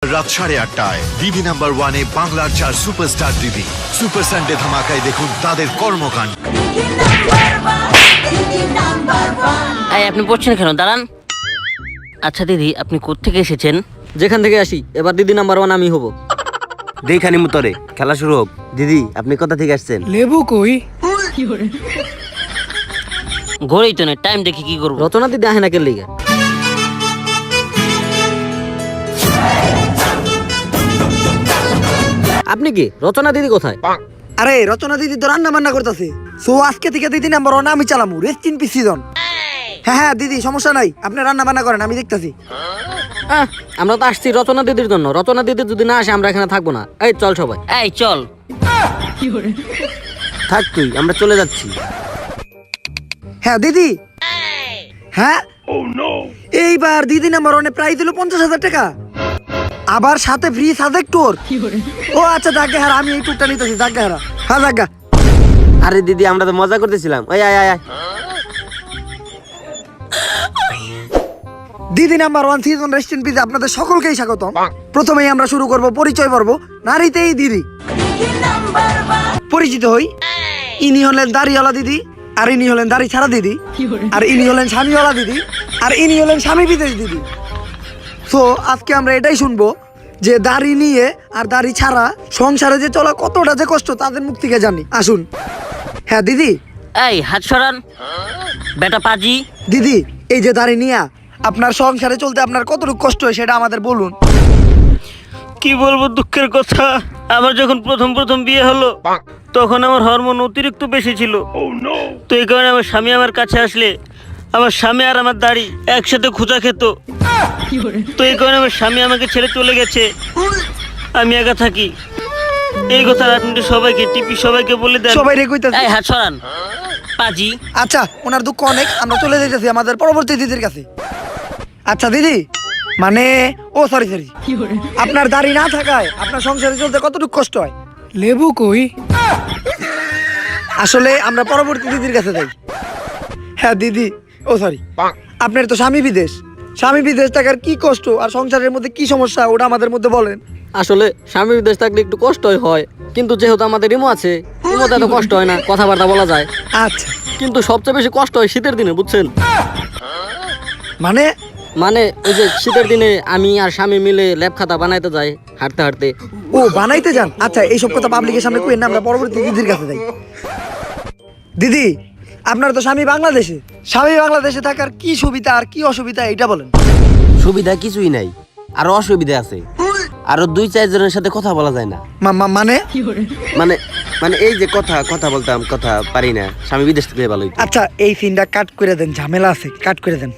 রাত 8:30টায় DB number 1-এ বাংলার 4 superstar দিদি সুপার সানডে ধামাকায় দেখুন তাদের কর্মকাণ্ড। এই আপনি পড়ছেন কেন? দাঁড়ান। আচ্ছা দিদি, আপনি কোত্থেকে এসেছেন? যেখান থেকে আসি, এবার দিদি নাম্বার 1 আমি হব। দেখানি মুতরে খেলা শুরু হোক। দিদি আপনি কোথা থেকে আসছেন? লেবু কই? ঘরেই তো নেই, টাইম দেখি কি করবো। রচনা দিদি আহে না কে লিগে? আপনি কি রচনা দিদি কোথায়? আরে রচনা দিদি তো রান্না বান্না করতেছে, সো আজকে থেকে দিদি নাম্বার 1 আমি চালামু। Rest in peace season. হ্যাঁ দিদি সমস্যা নাই, আপনি রান্না বান্না করেন, আমি দেখতাছি। আমরা তো আসছি রচনা দিদির জন্য। রচনা দিদি যদি না আসে আমরা এখানে থাকবো না। এই চল সবাই। এই চল। থাক তুই, আমরা চলে যাচ্ছি। হ্যাঁ দিদি। হ্যাঁ এইবার দিদি নাম্বার 1-এ প্রাইজ দিল 50,000 টাকা, আবার সাথে ফ্রি সাজেক ট্যুর। ও আচ্ছা জাগা, হ্যাঁ আমি এই ট্যুরটা নিতেছি। জাগা হ্যাঁ জাগা। আরে দিদি আমরা তো মজা করতেছিলাম। ওই আয় আয় আয়। দিদি number 1 season rest in piece আপনাদের সকলকেই স্বাগতম। প্রথমেই আমরা শুরু করব পরিচয় পর্ব। নারীতেই দিদি। পরিচিত হই, ইনি হলেন দাড়িওয়ালা দিদি, আর ইনি হলেন দাড়ি ছাড়া দিদি, আর ইনি হলেন স্বামীওয়ালা দিদি, আর ইনি হলেন স্বামী বিদেশ দিদি। তো আজকে আমরা এটাই শুনবো যে দাড়ি নিয়ে আর দাড়ি ছাড়া সংসারে যে চলা কতটা যে কষ্ট তাদের মুখ থেকে জানি। আসুন। হ্যাঁ দিদি। এই হাত সরান বেটা পাজি। দিদি এই যে দাড়ি নিয়ে আপনার সংসারে চলতে আপনার কতটুকু কষ্ট হয় সেটা আমাদের বলুন। কি বলবো, দুঃখের কথা। আমার যখন প্রথম বিয়ে হলো তখন আমার হরমোন অতিরিক্ত বেশি ছিল। তো এই কারণে আমার স্বামী আমার কাছে আসলে আমার স্বামী আর আমার দাড়ি একসাথে খোঁচা খেত। তো এই কারণে আমার স্বামী আমাকে ছেড়ে চলে গেছে, আমি একা থাকি। এই কথা আপনি সবাইকে টিপি সবাইকে বলে দেন। সবাই রে কইতাছে। এই হাত সরান পাজি। আচ্ছা ওনার দুঃখ অনেক, আমরা চলে যাইতেছি আমাদের পরবর্তী দিদির কাছে। আচ্ছা দিদি, মানে ও সরি আপনার দাড়ি না থাকায় আপনার সংসারে চলতে কতটুকু কষ্ট হয়? লেবু কই? আসলে আমরা পরবর্তী দিদির কাছে যাই। হ্যাঁ দিদি, ও সরি, আপনার তো স্বামী বিদেশ। স্বামী বিদেশ থাকার কি কষ্ট আর সংসারের মধ্যে কি সমস্যা ওটা আমাদের মধ্যে বলেন। আসলে স্বামী বিদেশ থাকলে একটু কষ্টই হয়, কিন্তু যেহেতু আমাদের ইমো আছে, ইমোতে এত কষ্ট হয় না, কথাবার্তা বলা যায়। আচ্ছা কিন্তু সবচেয়ে বেশি কষ্ট হয় শীতের দিনে, বুঝছেন? মানে মানে ওই যে শীতের দিনে আমি আর স্বামী মিলে ল্যাব খাতা বানাইতে যাই হাঁটতে হাঁটতে। ও বানাইতে যান? আচ্ছা এইসব কথা পাবলিকের সামনে কই না, আমরা পরবর্তী দিদির কাছে যাই। দিদি আপনার তো স্বামী বাংলাদেশে, স্বামী বাংলাদেশে থাকার কি সুবিধা আর কি অসুবিধা এটা বলেন। সুবিধা কিছুই নাই, আরো অসুবিধা আছে। আরো 2-4 জনের সাথে কথা বলা যায় না। মানে মানে মানে এই যে কথা বলতাম, কথা পারি না। স্বামী বিদেশ থেকে ভালো হইতো। আচ্ছা এই সিনটা কাট করে দেন, ঝামেলা আছে, কাট করে দেন।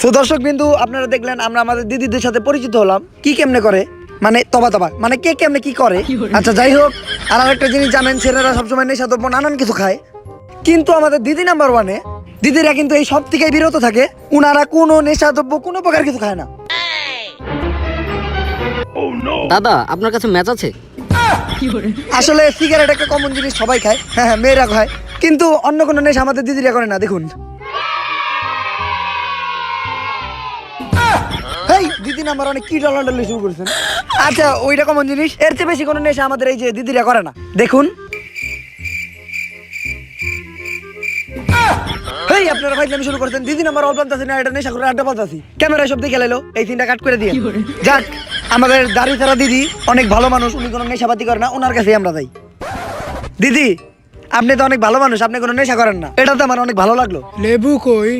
তো দর্শক বিন্দু আপনারা দেখলেন আমরা আমাদের দিদিদের সাথে পরিচিত হলাম কি কেমনে করে, মানে তবা মানে কে কেমনে কি করে। আচ্ছা যাই হোক, আর আরেকটা জিনিস জানেন, ছেলেরা সবসময় নেশাদ্রব্য নানান কিছু খায়, কিন্তু আমাদের দিদি নাম্বার 1-এ দিদিরা কিন্তু এই সব থেকে বিরত থাকে। উনারা কোনো নেশাদ্রব্য কোনো প্রকার কিছু খায় না। দাদা আপনার কাছে ম্যাচ আছে? আসলে সিগারেট একটা কমন জিনিস, সবাই খায়। হ্যাঁ মেয়েরা খায়, কিন্তু অন্য কোনো নেশা আমাদের দিদিরা করে না। দেখুন এই দিদি নাম্বার 1-এ কি ডলাডলি শুরু করেছেন। আচ্ছা ওইটা কমন জিনিস, এর চেয়ে বেশি কোনো নেশা আমাদের এই যে দিদিরা করে না। দেখুন এই আপনারা ফাইজলামি শুরু করছেন। দিদি নাম্বার 1 বলতাছি না, এটা নেশা করে আড্ডা বলতাছি। ক্যামেরা সব দেখে লাইলো, এই সিনটা কাট করে দিয়ে যাক। আমাদের দাড়ি ছাড়া দিদি অনেক ভালো মানুষ, উনি কোনো নেশাপাতি করে না, ওনার কাছেই আমরা যাই। দিদি আপনি তো অনেক ভালো মানুষ, আপনি কোনো নেশা করেন না, এটা তো আমার অনেক ভালো লাগলো। লেবু কই?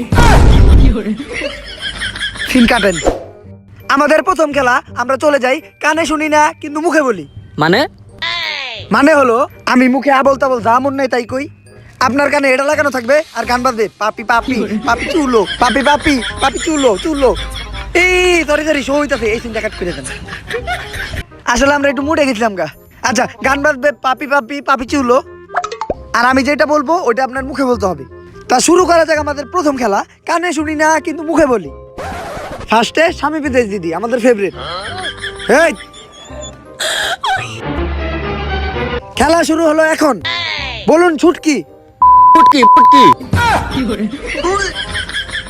সিন কাটেন। আমাদের প্রথম খেলা, আমরা চলে যাই কানে শুনি না কিন্তু মুখে বলি। মানে হলো আমি মুখে আবল তাবল যা মন নেই তাই কই, আপনার কানে এটা লাগানো থাকবে আর গান বাজবে পাপি পাপি পাপি চুলো, পাপি পাপি পাপি চুলো। এই সরি শো হইতাছে, এই সিনটা কাট করে দেন। আসলে আমরা একটু মুডে গেছিলাম গা। আচ্ছা গান বাজবে পাপি পাপি পাপি চুলো, আর আমি যেটা বলবো ওটা আপনার মুখে বলতে হবে। তা শুরু করা যাক আমাদের প্রথম খেলা, কানে শুনি না কিন্তু মুখে বলি। ফার্স্টে স্বামী বিদেশ দিদি, আমাদের ফেভারিট। এই খেলা শুরু হলো এখন। বলুন ছুটকি। পুটকি।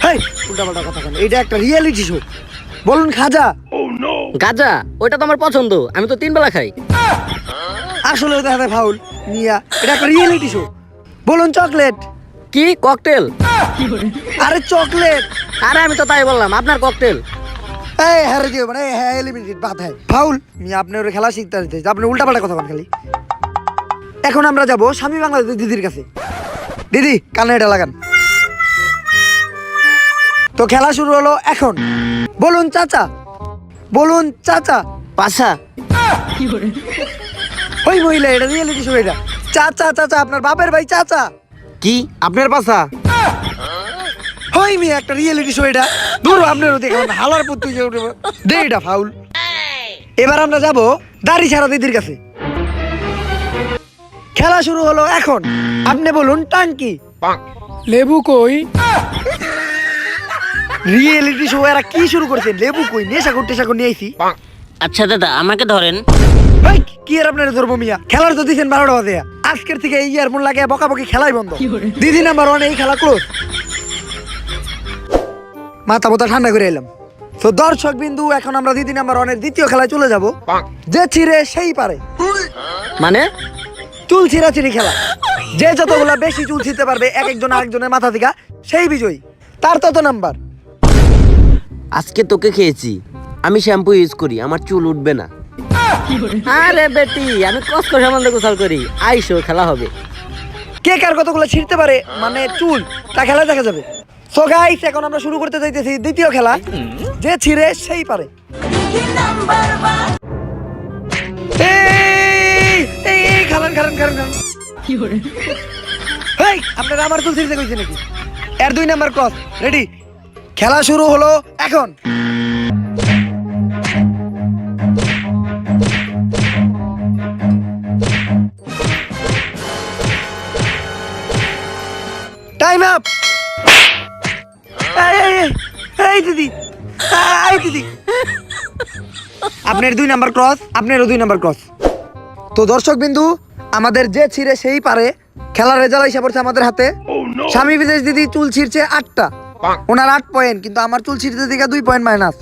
হেই উল্টাপাল্টা কথা কেন, এটা একটা রিয়েলিটি শো। বলুন খাজা। গাজা ওইটা তো আমার পছন্দ, আমি তো 3 বেলা খাই। আসলে দেখা যায় ফাউল মিয়া, এটা একটা রিয়েলিটি শো। বলুন চকলেট। কি ককটেল? আরে চকলেট। আরে আমি তো তাই বললাম, আপনার ককটেল। এই হারে দিও মানে হ্যাঁ এলিমিনেটেড বাদ হয় ফাউল মিয়া, আপনি ওর খেলা শিখতে দিতে আপনি উল্টাপাল্টা কথা বলেন খালি। এখন আমরা যাব স্বামী বাংলাদেশ দিদির কাছে। দিদি কানে এটা লাগান। তো খেলা শুরু হলো এখন। বলুন চাচা, বলুন চাচা। পাশা। ওই মহিলা, এটা রিয়েলিটি শো এটা। চাচা চাচা, আপনার বাপের ভাই চাচা। কি আপনার পাশা? ওই মেয়ে একটা রিয়েলিটি শো এটা। দূর আপনারও দেখলাম হালার পুত্র দে, এটা ফাউল। এবার আমরা যাব দাড়ি ছাড়া দিদির কাছে। খেলা শুরু হলো এখন। আপনি বলুন টাঙ্কি। লেবু কই? রিয়েলিটি শো এরা কি শুরু করেছে? লেবু কই? নেশা করতে নিয়ে আইছি। আচ্ছা দাদা আমাকে ধরেন। ভাই কি আর আপনার ধর্ম মিয়া, খেলার তো দিচ্ছেন 12টা বাজে। আজকের থেকে এই ইয়ারফোন লাগে বকাবকি খেলাই বন্ধ। দিদি নাম্বার 1 এই খেলা ক্লোজ। মাথা মোতা ঠান্ডা করে এলাম। তো দর্শক বিন্দু, এখন আমরা দিদি নাম্বার 1 এর দ্বিতীয় খেলায় চলে যাব। যে ছিঁড়ে সেই পারে, মানে চুল ছিঁড়াছিঁড়ি খেলা। যে যতগুলা বেশি চুল ছিঁড়তে পারবে এক একজন আরেকজনের মাথা থেকে, সেই বিজয়ী। তার তত নাম্বার। আজকে তোকে খেয়েছি, আমি শ্যাম্পু ইউজ করি, আমার চুল উঠবে না। আরে বেটি, আমি কষ্ট সম্বন্ধে গোসল করি। আইসো খেলা হবে। কে কার কতগুলো ছিঁড়তে পারে মানে চুল, তা খেলা দেখা যাবে। সো গাইস, এখন আমরা শুরু করতে যাইতেছি দ্বিতীয় খেলা, যে ছিঁড়ে সেই পারে। এই খালান খালান খালান খালান। এই আপনারা আমার চুল ছিঁড়তে কইছে নাকি? এর 2 নাম্বার ক্রস। রেডি? খেলা শুরু হলো এখন। Time up. এই দিদি, এই দিদি, আপনার 2 নাম্বার ক্রস, আপনারও 2 নাম্বার ক্রস। তো দর্শক বিন্দু, আমাদের যে ছিঁড়ে সেই পারে খেলার রেজাল্ট এসে পড়ছে আমাদের হাতে। স্বামী বিদেশ দিদি চুল ছিঁড়ছে 8টা, ওনার 8 পয়েন্ট, কিন্তু আমার চুল ছিঁড়তে দিকে 2 পয়েন্ট মাইনাস।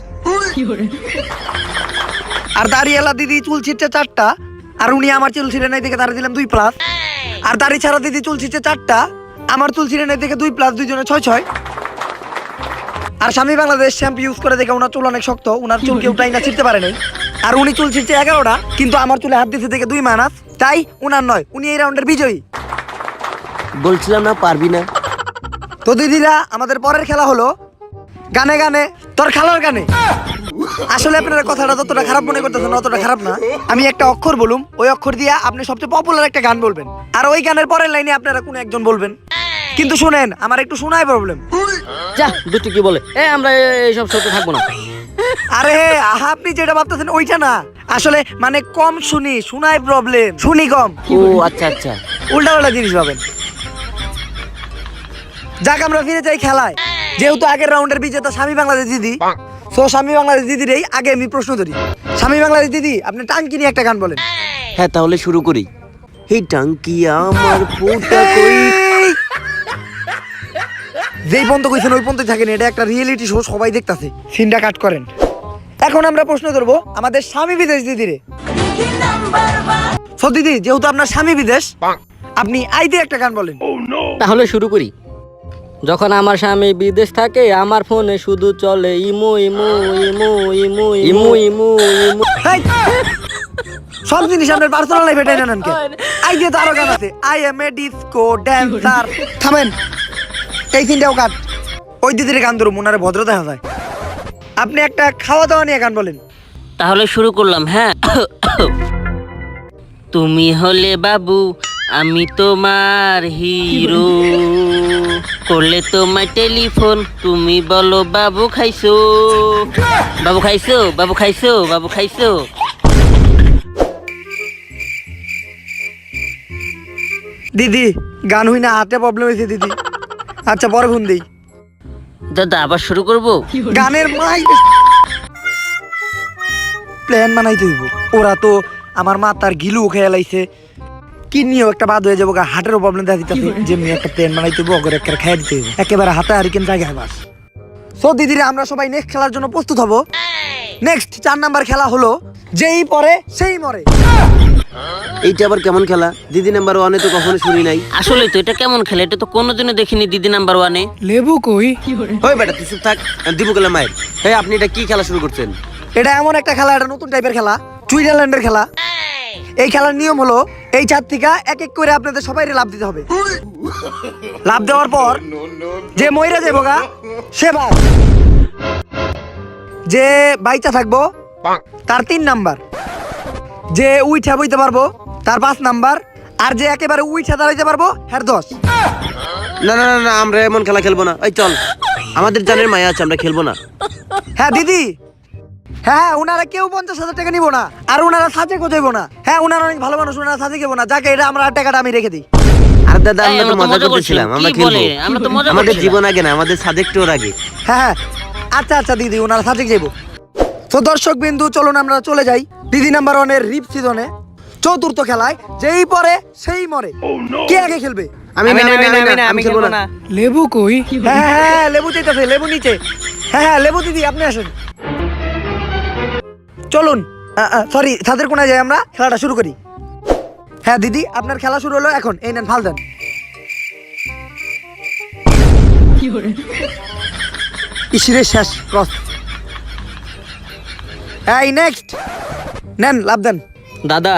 আর দাড়িওয়ালা দিদি চুল ছিঁড়ছে 4টা, আর উনি আমার চুল ছিঁড়ে নাই দেখে তারা দিলাম 2 প্লাস। আর দাড়ি ছাড়া দিদি চুল ছিঁড়ছে 4টা, আমার চুল ছিঁড়ে নাই দেখে 2 প্লাস, 2 জনে 6-6। আর স্বামী বাংলাদেশ শ্যাম্পু ইউজ করে দেখে ওনার চুল অনেক শক্ত, ওনার চুল কেউ টাইনা ছিঁড়তে পারে নাই। আর উনি চুল ছিঁড়ছে 11টা, কিন্তু আমার চুলে হাত দিতে দেখে 2 মাইনাস, তাই উনার নয়, উনি এই রাউন্ডের বিজয়ী। বলছিলাম না পারবি না। তো দিদিরা, আমাদের পরের খেলা হলো গানে গানে তোর খালার গানে। আসলে আপনারা কথাটা যতটা খারাপ মনে করতেছেন অতটা খারাপ না। আমি একটা অক্ষর বলুম, ওই অক্ষর দিয়ে আপনি সবচেয়ে পপুলার একটা গান বলবেন, আর ওই গানের পরের লাইনে আপনারা কোনো একজন বলবেন। কিন্তু শুনেন, আমার একটু শোনায় প্রবলেম। যা দুটো কি বলে, আমরা এইসব শোতে থাকবো না। আরে আপনি যেটা ভাবতেছেন ওইটা না, আসলে মানে কম শুনি, শোনায় প্রবলেম, শুনি কম। ও আচ্ছা আচ্ছা। উল্টা পাল্টা জিনিস পাবেন। যাক, আমরা ফিরে যাই খেলায়। যেহেতু আগের রাউন্ডের বিজেতা স্বামী বাংলাদেশ দিদি, সো স্বামী বাংলাদেশ দিদির আগে আমি প্রশ্ন ধরি। স্বামী বাংলাদেশ দিদি, আপনি টাঙ্কি নিয়ে একটা গান বলেন। হ্যাঁ তাহলে শুরু করি। এই টাঙ্কি আমার ফুটা কই। যেই পর্যন্ত কইছেন ওই পর্যন্ত থাকেন, এটা একটা রিয়েলিটি শো, সবাই দেখতাছে। সিনটা কাট করেন। এখন আমরা প্রশ্ন ধরবো আমাদের স্বামী বিদেশ দিদিরে। সো দিদি, যেহেতু আপনার স্বামী বিদেশ, আপনি আইতে একটা গান বলেন। তাহলে শুরু করি। যখন আমার স্বামী বিদেশ থাকে, আমার ফোনে শুধু চলে imo imo imo imo imo imo imo. Hey! সব জিনিস আপনার পার্সোনাল লাইফে টেনে নেন কে? আই দিয়ে তো আরো গান আছে, I M A disco dancer. থামেন, এই তিনটাও কাট। ওই দিদির গান ধরুন, মনারে ভদ্র দেখা যায়। আপনি একটা খাওয়া দাওয়া নিয়ে গান বলেন। তাহলে শুরু করলাম। হ্যাঁ, তুমি হলে বাবু, আমি তোমার হিরো, করলে তোমার টেলিফোন, তুমি বলো বাবু খাইছো, বাবু খাইছো, বাবু খাইছো, বাবু খাইছো। দিদি গান হই না, হাতে প্রবলেম হয়েছে দিদি। আচ্ছা পরে ফোন দিই। দাদা আবার শুরু করবো? গানের মাই প্ল্যান বানাইতে হইব। ওরা তো আমার মা তার গিলু খেয়ে লাইছে, কিডনিও একটা বাদ হয়ে যাবো, হার্টেরও প্রবলেম দেখা দিতেছে। যেমনি একটা প্ল্যান বানাইতে হইব, ওকে একটা খেয়ে দিতে হইব, একেবারে হাতে হারিকেন জায়গায় বাস। সো দিদিরা, আমরা সবাই নেক্সট খেলার জন্য প্রস্তুত হব। নেক্সট 4 নাম্বার খেলা হলো যেই পরে সেই মরে। এইটা আবার কেমন খেলা? দিদি নাম্বার 1-এ তো কখনো শুনি নাই। আসলে তো এটা কেমন খেলা? এটা তো কোনোদিনও দেখিনি দিদি নাম্বার 1-এ। লেবু কই? ওই বেটা তুই চুপ থাক, দিব গেলাম মায়ের। এই আপনি এটা কি খেলা শুরু করছেন? এটা এমন একটা খেলা, এটা নতুন টাইপের খেলা, সুইজারল্যান্ডের খেলা। এই খেলার নিয়ম হলো এই 4 থেকে এক এক করে আপনাদের সবাইকে লাভ দিতে হবে। লাভ দেওয়ার পর যে মইরা যাবো গা সে বাদ, যে বাইচা থাকবো তার 3 নাম্বার, যে উইঠা বইতে পারবো তার 5 নাম্বার, আর যে একেবারে উইঠা দাঁড়াইতে পারবো হ্যাঁ 10। না না না না, আমরা এমন খেলা খেলবো না। এই চল, আমাদের জানের মায়া আছে, আমরা খেলবো না। হ্যাঁ দিদি, হ্যাঁ ওনারা কেউ 50,000 টাকা নিবো না, আর ওনারা সাজে গোজাইবো না। হ্যাঁ ওনারা অনেক ভালো মানুষ, ওনারা সাজে গেবো না। যাকে এটা আমরা টাকাটা আমি রেখে দিই। আর দাদা এই, আমরা তো মজা করতেছিলাম, আমরা কি খেলবো। বলে? আমরা তো মজা আমাদের করছিলাম। জীবন আগে না, আমাদের সাজেক্টর আগে। হ্যাঁ হ্যাঁ আচ্ছা আচ্ছা দিদি, ওনারা সাজে যাইবো। তো দর্শক বিন্দু চলুন আমরা চলে যাই দিদি নাম্বার 1-এর রিপ সিজনে 4র্থ খেলায়, যেই পরে সেই মরে। কে আগে খেলবে? আমি খেলবো না। লেবু কই? হ্যাঁ হ্যাঁ হ্যাঁ, লেবু চাইতেছে, লেবু নিচে। হ্যাঁ হ্যাঁ লেবু দিদি আপনি আসেন, চলুন। সরি, ছাদের কোনায় যাই, আমরা খেলাটা শুরু করি। হ্যাঁ দিদি আপনার খেলা শুরু হলো এখন, এই নেন ফাল দেন। ইসিরে শেষ ক্রস। এই নেক্সট নেন লাভ দেন। দাদা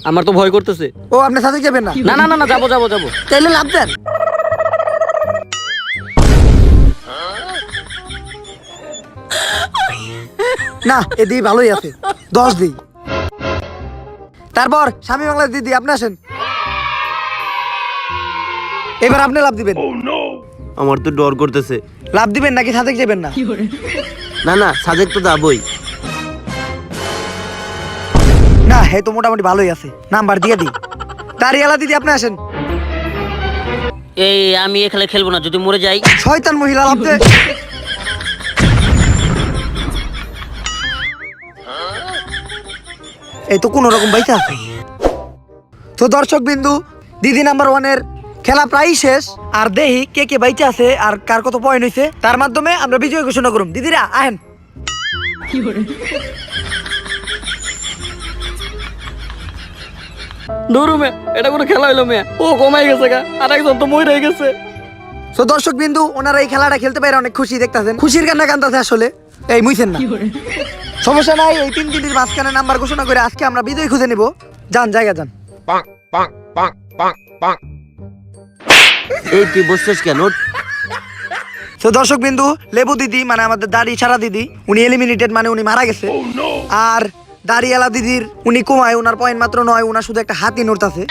আমার তো ভয় করতেছে। ও আপনি সাথে যাবেন না? না না না না, যাবো যাবো যাবো। তাইলে লাভ দেন। না এদিকে ভালোই আছে, 10 দিই। তারপর স্বামী বাংলা দিদি আপনি আসেন, এবার আপনি লাভ দিবেন। আমার তো ডর করতেছে। লাভ দিবেন নাকি সাথে যাবেন না? না না, সাজেক তো যাবই। না হে তো মোটামুটি ভালোই আছে, নাম্বার দিয়ে দিই। দাঁড়িয়ালা দিদি আপনি আসেন। এই আমি এ খেলা খেলবো না, যদি মরে যাই। শয়তান মহিলা লাভ দে। এই তো কোন রকম বাইচা আছে। তো দর্শক বিন্দু দিদি নাম্বার 1-এর খেলা প্রায় শেষ, আর দেহি কে কে বাইচা আছে আর কার কত পয়েন্ট হয়েছে, তার মাধ্যমে আমরা বিজয় ঘোষণা করুম। দিদিরা আহেন। দৌড়ু মে, এটা কোনো খেলা হইলো মে? ও কমাই গেছে গা, আর একজন তো মরে গেছে। তো দর্শক বিন্দু ওনারা এই খেলাটা খেলতে পারে অনেক খুশি দেখতাছেন, খুশির কান্না কান্দাছে আসলে। এই মুইছেন না, সমস্যা নাই। এই 3 দিনের মাঝখানে নাম্বার ঘোষণা করে আজকে আমরা বিজয় খুঁজে নিব। যান জায়গা যান। এই তুই বসছিস কেন? তো দর্শক বিন্দু লেবু দিদি মানে আমাদের দাড়ি ছাড়া দিদি, উনি এলিমিনেটেড, মানে উনি মারা গেছে। আর দাড়িওয়ালা দিদির উনি কমায়, উনার পয়েন্ট মাত্র 9, উনার শুধু একটা হাতি নোট আছে।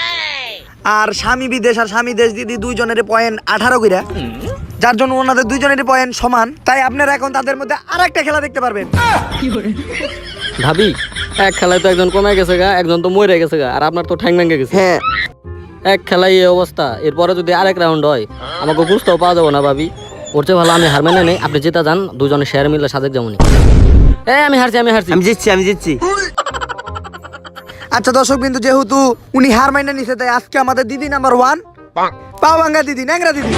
আর স্বামী বিদেশ আর স্বামী দেশ দিদি দুইজনের পয়েন্ট 18 কইরা, যার জন্য ওনাদের দুইজনের পয়েন্ট সমান। তাই আপনারা এখন তাদের মধ্যে আরেকটা খেলা দেখতে পারবেন। ভাবি এক খেলায় তো একজন কমে গেছে গা, একজন তো মরে গেছে গা, আর আপনার তো ঠ্যাং ভেঙে গেছে। হ্যাঁ এক খেলায় এই অবস্থা, এরপরে যদি আরেক রাউন্ড হয় আমাকে বুঝতেও পাওয়া যাবো না ভাবি। ওর চেয়ে ভালো আমি হার মেনে নেই, আপনি যেটা যান, দুজনে শেয়ার মিলে সাজেক যেমনই। আমি হারছি আমি হারছি। আমি জিতছি। আচ্ছা দর্শক বিন্দু যেহেতু উনি হার মাইনে নিছে, তাই আজকে আমাদের দিদি নাম্বার 1 পাওয়াঙ্গা দিদি, ন্যাংরা দিদি।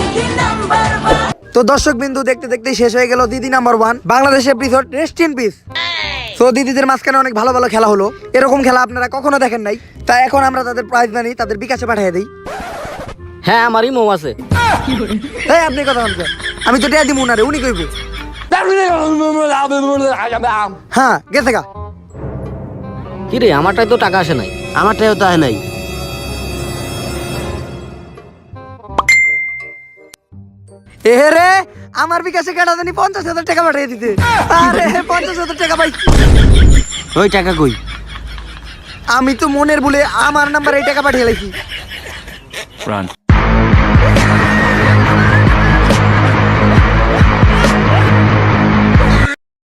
তো দর্শক বিন্দু দেখতে দেখতে শেষ হয়ে গেল দিদি number 1 Bangladesh episode, rest in piece. তো দিদিদের মাঝখানে অনেক ভালো ভালো খেলা হলো, এরকম খেলা আপনারা কখনো দেখেন নাই। তাই এখন আমরা তাদের প্রাইজ মানি তাদের বিকাশে পাঠিয়ে দিই। হ্যাঁ আমারই মৌ আছে। এই আপনি কথা বলছেন, আমি তো টিয়া দিমু না রে, উনি কইব। হ্যাঁ গেছে গা। কি রে, আমারটাই তো টাকা আসে নাই। আমারটাও তো হয় নাই। এ রে আমার বিকাশে কাটা জানি 50,000 টাকা পাঠিয়ে দিতে। আরে 50,000 টাকা পাই। ওই টাকা কই? আমি তো মনের বলে আমার নাম্বারে এই টাকা পাঠিয়ে লাইছি।